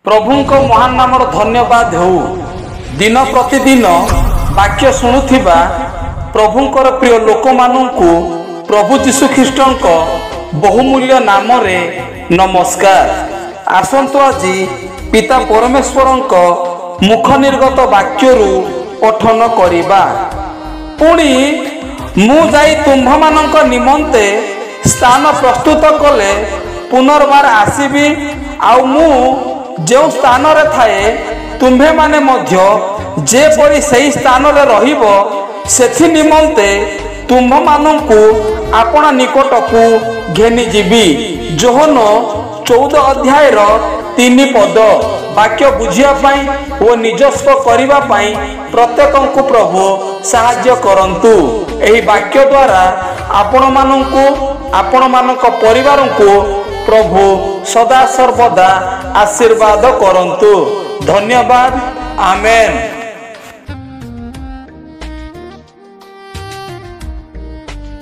प्रभुंक महान नाम धन्यवाद हो। दिन प्रतिदिन वाक्य शुणुथिबा प्रभुंकर प्रिय लोक माननकु प्रभु जीशु ख्रीष्टंक बहुमूल्य नाम रे नमस्कार। आसंतु आज पिता परमेश्वरंक मुख निर्गत वाक्यरु पठन करिबा। पुणी मु जाई तुम्भ माननक निमंते स्थान प्रस्तुत कले पुनर्बार आसीबी आउ मु जो स्थान रे थाए तुम्भे माने मध्य जेपरि सही स्थान रे रहिबो सेथि निमंते तुम्भ माननकु आपण निकटकु घेनी जीवी। जोहन 14 अध्याय 3 पद वाक्य बुझिया पाई ओ निजस्व करिबा पाई प्रत्येकंकु प्रभु सहाय्य करंतु। एही वाक्य द्वारा आपण माननकु आपण मानक परिवारंकु प्रभु सदा सर्वदा आशीर्वाद करंतु। धन्यवाद। आमेन।